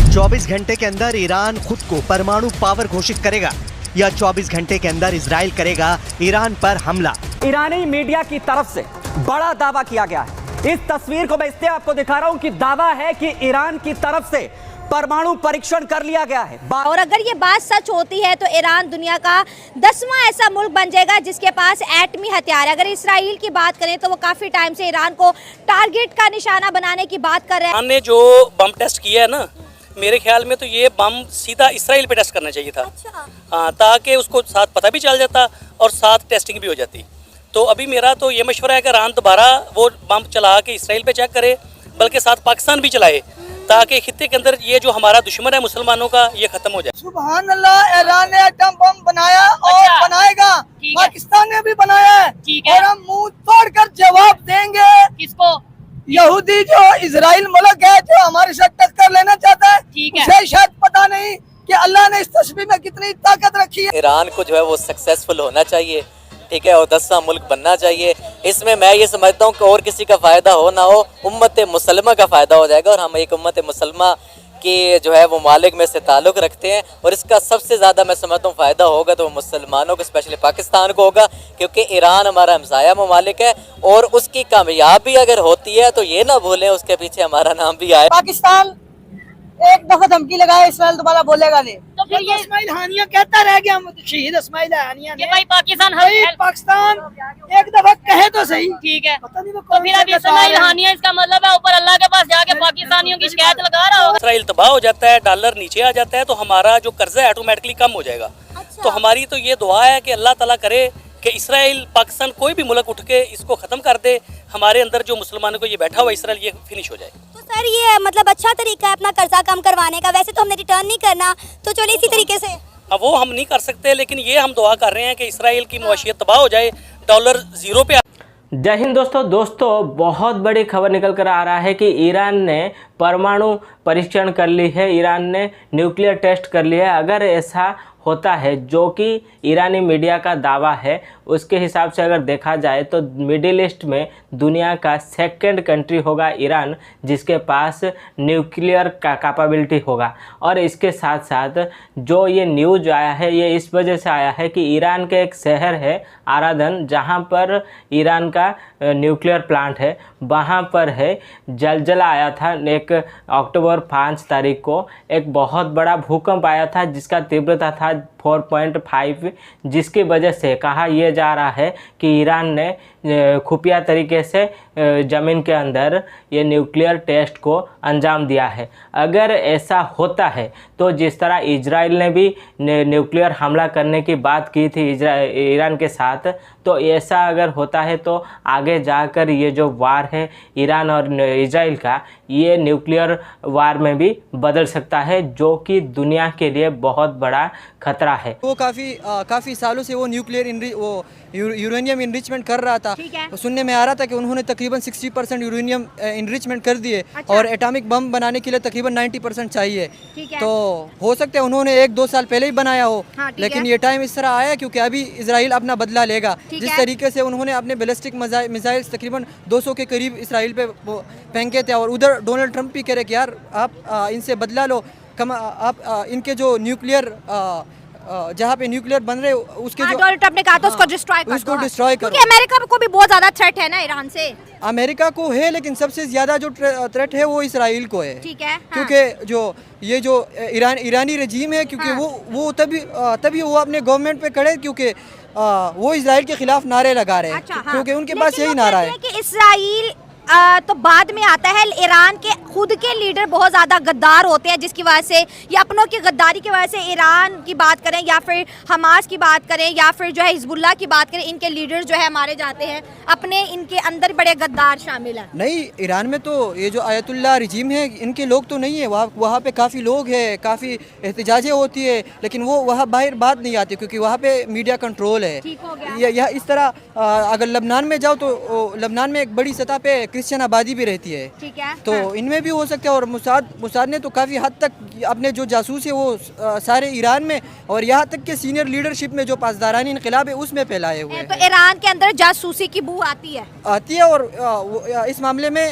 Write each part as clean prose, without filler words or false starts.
24 घंटे के अंदर ईरान खुद को परमाणु पावर घोषित करेगा या 24 घंटे के अंदर इजराइल करेगा ईरान पर हमला। ईरानी मीडिया की तरफ से बड़ा दावा किया गया है। इस तस्वीर को मैं इसलिए आपको दिखा रहा हूं कि दावा है कि ईरान की तरफ से परमाणु परीक्षण कर लिया गया है। और अगर ये बात सच होती है तो ईरान दुनिया का 10वां ऐसा मुल्क बन जाएगा जिसके पास एटमी हथियार है। अगर इसराइल की बात करें तो वो काफी टाइम से ईरान को टारगेट का निशाना बनाने की बात कर रहे हैं। ईरान ने जो बम टेस्ट किया है ना, मेरे ख्याल में तो ये बम सीधा इसराइल पे टेस्ट करना चाहिए था। हाँ, ताकि उसको साथ पता भी चल जाता और साथ टेस्टिंग भी हो जाती। तो अभी मेरा तो ये मशवरा है कि ईरान दोबारा वो बम चला के इसराइल पे चेक करे, बल्कि साथ पाकिस्तान भी चलाए, ताकि खित्ते के अंदर ये जो हमारा दुश्मन है मुसलमानों का, ये खत्म हो जाए। सुभान अल्लाह, ईरान ने एटम बम बनाया और बनाएगा, पाकिस्तान ने भी बनाया है और हम मुंह तोड़ कर जवाब देंगे। किसको? यहूदी जो इजराइल मुल्क है जो हमारे साथ टक्कर लेना चाहता है, उसे शायद पता नहीं कि अल्लाह ने इस तस्वीर में कितनी ताकत रखी है। ईरान को जो है वो सक्सेसफुल होना चाहिए, ठीक है, और 10वां मुल्क बनना चाहिए। इसमें मैं ये समझता हूँ कि और किसी का फ़ायदा हो ना हो, उम्मत मुसलमा का फ़ायदा हो जाएगा। और हम एक उम्मत मुसलमा की जो है वो मालिक में से ताल्लुक़ रखते हैं और इसका सबसे ज़्यादा मैं समझता हूँ फ़ायदा होगा तो मुसलमानों को, स्पेशली पाकिस्तान को होगा, क्योंकि ईरान हमारा हमसाया ममालिक है और उसकी कामयाबी अगर होती है तो ये ना भूलें उसके पीछे हमारा नाम भी आए। पाकिस्तान एक दफा धमकी लगाए, इसराइल दोबारा बोलेगा नहीं। तो फिर ये इस्माइल हानिया कहता रह गया, शहीद इस्माइल हानिया ने। भाई पाकिस्तान पाकिस्तान एक दफा कहे तो सही, ठीक है। पता नहीं वो तो फिर अब इस्माइल हानिया इसका मतलब है ऊपर अल्लाह के पास जाके पाकिस्तानियों की शिकायत लगा रहा होगा। इसराइल तबाह हो जाता है, डॉलर नीचे आ जाता है, तो हमारा जो कर्जा है ऑटोमेटिकली कम हो जाएगा। तो हमारी तो ये दुआ है कि अल्लाह ताला करे कि इसराइल, पाकिस्तान, कोई भी मुल्क उठ के इसको ख़त्म कर दे। हमारे अंदर जो मुसलमानों को ये बैठा हुआ इसराइल, ये फिनिश हो जाए। तो सर ये मतलब अच्छा तरीका है अपना कर्जा कम करवाने का। वैसे तो हमने रिटर्न नहीं करना, तो चलिए इसी तरीके से। अब वो हम नहीं कर सकते, लेकिन ये हम दुआ कर रहे हैं कि इसराइल की मुआशियत तबाह हो जाए, डॉलर ज़ीरो पे। जय हिंद दोस्तों, बहुत बड़ी खबर निकल कर आ रहा है कि ईरान ने परमाणु परीक्षण कर ली है, ईरान ने न्यूक्लियर टेस्ट कर लिया है। अगर ऐसा होता है जो कि ईरानी मीडिया का दावा है, उसके हिसाब से अगर देखा जाए तो मिडिल ईस्ट में दुनिया का सेकंड कंट्री होगा ईरान, जिसके पास न्यूक्लियर का कैपेबिलिटी होगा। और इसके साथ साथ जो ये न्यूज़ आया है ये इस वजह से आया है कि ईरान के एक शहर है आराधन, जहाँ पर ईरान का न्यूक्लियर प्लांट है, वहाँ पर है जलजला आया था। एक अक्टूबर 5 तारीख को एक बहुत बड़ा भूकंप आया था जिसका तीव्रता था 4.5, जिसकी वजह से कहा यह जा रहा है कि ईरान ने खुफिया तरीके से ज़मीन के अंदर ये न्यूक्लियर टेस्ट को अंजाम दिया है। अगर ऐसा होता है तो जिस तरह इजराइल ने भी न्यूक्लियर हमला करने की बात की थी ईरान के साथ, तो ऐसा अगर होता है तो आगे जाकर ये जो वार है ईरान और इजराइल का, ये न्यूक्लियर वार में भी बदल सकता है, जो कि दुनिया के लिए बहुत बड़ा खतरा है। वो काफ़ी सालों से वो न्यूक्लियर यूरेनियम इनरिचमेंट कर रहा था। तो सुनने में आ रहा था कि उन्होंने तकरीबन 60% यूरेनियम इनरिचमेंट कर दिए। अच्छा। और एटॉमिक बम बनाने के लिए तकरीबन 90% चाहिए। तो हो सकता है उन्होंने 1-2 साल पहले ही बनाया हो। हाँ, लेकिन ये टाइम इस तरह आया क्योंकि अभी इजराइल अपना बदला लेगा। जिस तरीके से उन्होंने अपने बैलिस्टिक मिसाइल तकरीबन 200 के करीब इसराइल पे फेंके थे, और उधर डोनाल्ड ट्रंप भी कह रहे कि यार आप इनसे बदला लो, आप इनके जो न्यूक्लियर जहाँ पे न्यूक्लियर बन रहे उसके जो डोनाल्ड ट्रंप ने कहा था उसको डिस्ट्रॉय करो। क्योंकि अमेरिका को भी बहुत ज्यादा थ्रेट है ना ईरान से। अमेरिका को है, लेकिन सबसे ज्यादा जो थ्रेट है वो इसराइल को है। ठीक है। हाँ। क्योंकि जो ईरानी रजीम है, क्योंकि हाँ। वो तभी वो अपने गवर्नमेंट पे खड़े, क्योंकि वो इसराइल के खिलाफ नारे लगा रहे हैं। अच्छा, हाँ। क्योंकि उनके पास यही नारा है कि इसराइल तो बाद में आता है। ईरान के खुद के लीडर बहुत ज़्यादा गद्दार होते हैं, जिसकी वजह से या अपनों की गद्दारी की वजह से ईरान की बात करें या फिर हमास की बात करें या फिर जो है हिजबुल्लाह की बात करें, इनके लीडर जो है मारे जाते हैं। अपने इनके अंदर बड़े गद्दार शामिल हैं। नहीं, ईरान में तो ये जो आयतुल्लाह रजीम है, इनके लोग तो नहीं है। वहाँ पे काफ़ी लोग हैं, काफ़ी एहतजाजें होती है, लेकिन वो वहाँ बाहर बात नहीं आती क्योंकि वहाँ पे मीडिया कंट्रोल है। ठीक हो गया। इस तरह अगर लबनान में जाओ तो लबनान में एक बड़ी सतह पे क्रिश्चियन आबादी भी रहती है, ठीक है। तो इनमें भी हो सकता है। और मुसाद ने तो काफ़ी हद तक अपने जो जासूस है वो सारे ईरान में और यहाँ तक के सीनियर लीडरशिप में जो पासदारानी इनकलाब है उसमें फैलाए हुए तो हैं। ईरान के अंदर जासूसी की बू आती है और इस मामले में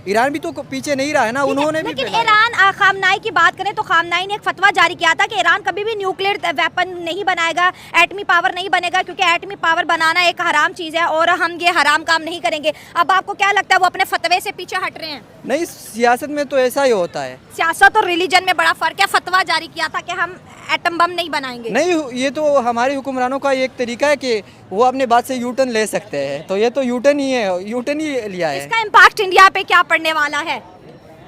ईरान भी तो पीछे नहीं रहा है ना, उन्होंने भी लेकिन फैलाया। ईरान खामनाई की बात करें तो खामनाई ने एक फतवा जारी किया था कि ईरान कभी भी न्यूक्लियर वेपन नहीं बनाएगा, एटमी पावर नहीं बनेगा, क्योंकि एटमी पावर बनाना एक हराम चीज़ है और हम ये हराम काम नहीं करेंगे। अब आपको क्या लगता है वो अपने फतवे से पीछे हट रहे हैं? नहीं, सियासत में तो ऐसा ही होता है। सियासत और रिलीजन में बड़ा फर्क है। फतवा जारी किया था कि हम एटम बम नहीं बनाएंगे। नहीं, ये तो हमारे हुक्मरानों का एक तरीका है कि वो अपने बात से यूटर्न ले सकते हैं, तो ये तो यूटर्न ही है, यूटर्न ही लिया है। इसका इम्पैक्ट इंडिया पे क्या पड़ने वाला है?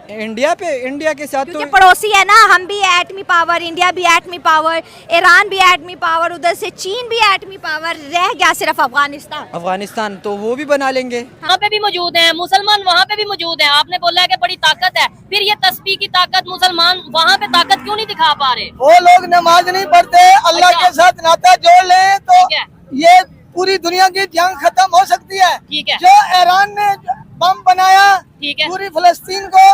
इंडिया के साथ तो क्योंकि पड़ोसी है ना, हम भी एटमी पावर, इंडिया भी एटमी पावर, ईरान भी एटमी पावर, उधर से चीन भी एटमी पावर, रह गया सिर्फ अफगानिस्तान, तो वो भी बना लेंगे। वहाँ पे भी मौजूद हैं मुसलमान, वहाँ पे भी मौजूद हैं। आपने बोला है कि बड़ी ताकत है, फिर ये तस्बीह की ताकत मुसलमान वहाँ पे ताकत क्यों नहीं दिखा पा रहे? वो लोग नमाज नहीं पढ़ते, अल्लाह के साथ नाता जोड़ ले तो ये पूरी दुनिया की जंग खत्म हो सकती है। ठीक है। जो ईरान ने बम बनाया, ठीक है, पूरी फलस्तीन को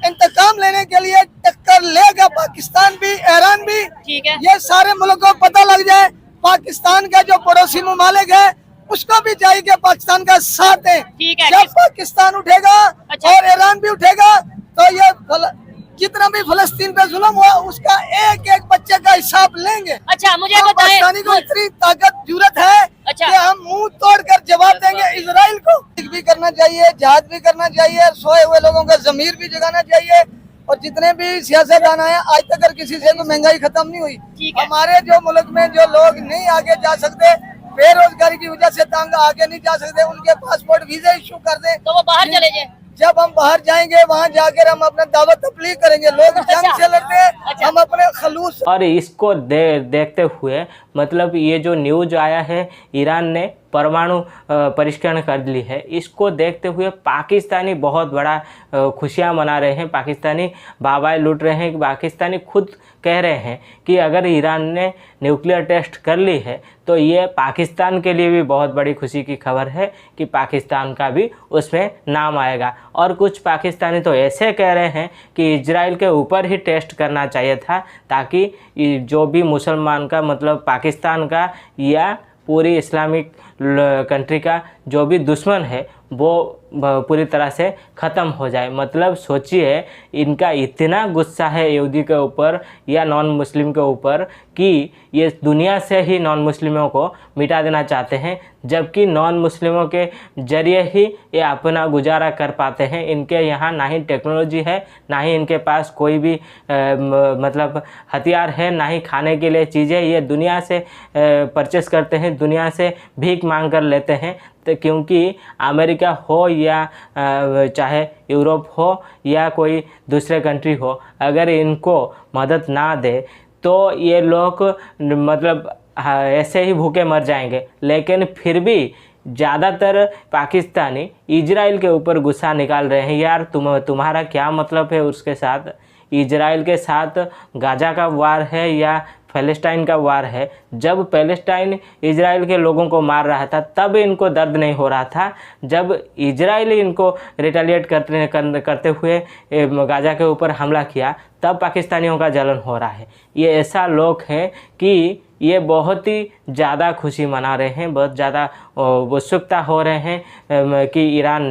इंतकाम लेने के लिए टक्कर लेगा पाकिस्तान भी, ईरान भी। ठीक है। ये सारे मुल्क को पता लग जाए, पाकिस्तान का जो पड़ोसी ममालिक है उसको भी चाहिए कि पाकिस्तान का साथ है। ठीक है। जब पाकिस्तान उठेगा और ईरान भी उठेगा तो ये जितना भी फलस्तीन पे जुल्म हुआ उसका एक एक बच्चे का हिसाब लेंगे। अच्छा, मुझे बताएं, पाकिस्तानी को इतनी ताकत जरूरत है अच्छा, कि हम मुंह तोड़कर जवाब देंगे इजराइल को। भी करना चाहिए, जिहाद भी करना चाहिए, सोए हुए लोगों का जमीर भी जगाना चाहिए। और जितने भी सियासतदान आए आज तक किसी से तो महंगाई खत्म नहीं हुई। हमारे जो मुल्क में जो लोग नहीं आगे जा सकते, बेरोजगारी की वजह से तंग आगे नहीं जा सकते, उनके पासपोर्ट वीजा इशू कर दें तो वो बाहर चले जाए। जब हम बाहर जाएंगे वहाँ जाकर हम अपना दावत तबलीग करेंगे। लोग जंग से लड़ते हैं, हम अपने खलूस। और इसको देखते हुए मतलब ये जो न्यूज आया है ईरान ने परमाणु परीक्षण कर ली है, इसको देखते हुए पाकिस्तानी बहुत बड़ा खुशियां मना रहे हैं, पाकिस्तानी बाबाएं लूट रहे हैं। पाकिस्तानी खुद कह रहे हैं कि अगर ईरान ने न्यूक्लियर टेस्ट कर ली है तो ये पाकिस्तान के लिए भी बहुत बड़ी खुशी की खबर है कि पाकिस्तान का भी उसमें नाम आएगा। और कुछ पाकिस्तानी तो ऐसे कह रहे हैं कि इजराइल के ऊपर ही टेस्ट करना चाहिए था, ताकि जो भी मुसलमान का मतलब पाकिस्तान का या पूरी इस्लामिक कंट्री का जो भी दुश्मन है वो पूरी तरह से ख़त्म हो जाए। मतलब सोचिए इनका इतना गुस्सा है यहूदी के ऊपर या नॉन मुस्लिम के ऊपर कि ये दुनिया से ही नॉन मुस्लिमों को मिटा देना चाहते हैं, जबकि नॉन मुस्लिमों के ज़रिए ही ये अपना गुजारा कर पाते हैं। इनके यहाँ ना ही टेक्नोलॉजी है, ना ही इनके पास कोई भी मतलब हथियार है, ना ही खाने के लिए चीज़ें। ये दुनिया से परचेस करते हैं, दुनिया से भीख मांग कर लेते हैं। तो क्योंकि अमेरिका हो या चाहे यूरोप हो या कोई दूसरे कंट्री हो, अगर इनको मदद ना दे तो ये लोग मतलब ऐसे ही भूखे मर जाएंगे। लेकिन फिर भी ज़्यादातर पाकिस्तानी इजराइल के ऊपर गुस्सा निकाल रहे हैं। यार तुम्हारा क्या मतलब है उसके साथ? इजराइल के साथ गाजा का वार है या फ़लस्तीन का वार है? जब फ़लस्तीन इजराइल के लोगों को मार रहा था तब इनको दर्द नहीं हो रहा था, जब इजराइल इनको रिटेलिएट करते हुए गाजा के ऊपर हमला किया तब पाकिस्तानियों का जलन हो रहा है। ये ऐसा लोग हैं कि ये बहुत ही ज़्यादा खुशी मना रहे हैं, बहुत ज़्यादा उत्सुकता हो रहे हैं कि ईरान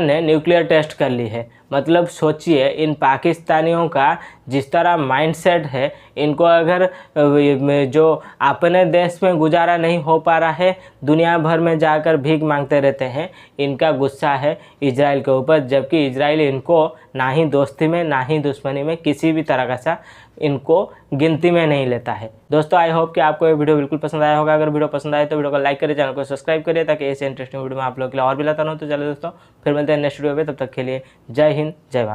ने न्यूक्लियर टेस्ट कर ली है। मतलब सोचिए इन पाकिस्तानियों का जिस तरह माइंडसेट है, इनको अगर जो अपने देश में गुजारा नहीं हो पा रहा है, दुनिया भर में जाकर भीख मांगते रहते हैं, इनका गुस्सा है इजराइल के ऊपर, जबकि इजराइल इनको ना ही दोस्ती में ना ही दुश्मनी में किसी भी तरह का सा इनको गिनती में नहीं लेता है। दोस्तों आई होप कि आपको ये वीडियो बिल्कुल पसंद आया होगा। अगर वीडियो पसंद आए तो वीडियो को लाइक करिए, चैनल को सब्सक्राइब करिए ताकि ऐसे इंटरेस्टिंग वीडियो मैं आप लोगों के लिए और भी लाता रहूँ। तो चलो दोस्तों फिर मिलते हैं नेक्स्ट वीडियो पे, तब तक के लिए जय हिंद जय भारत।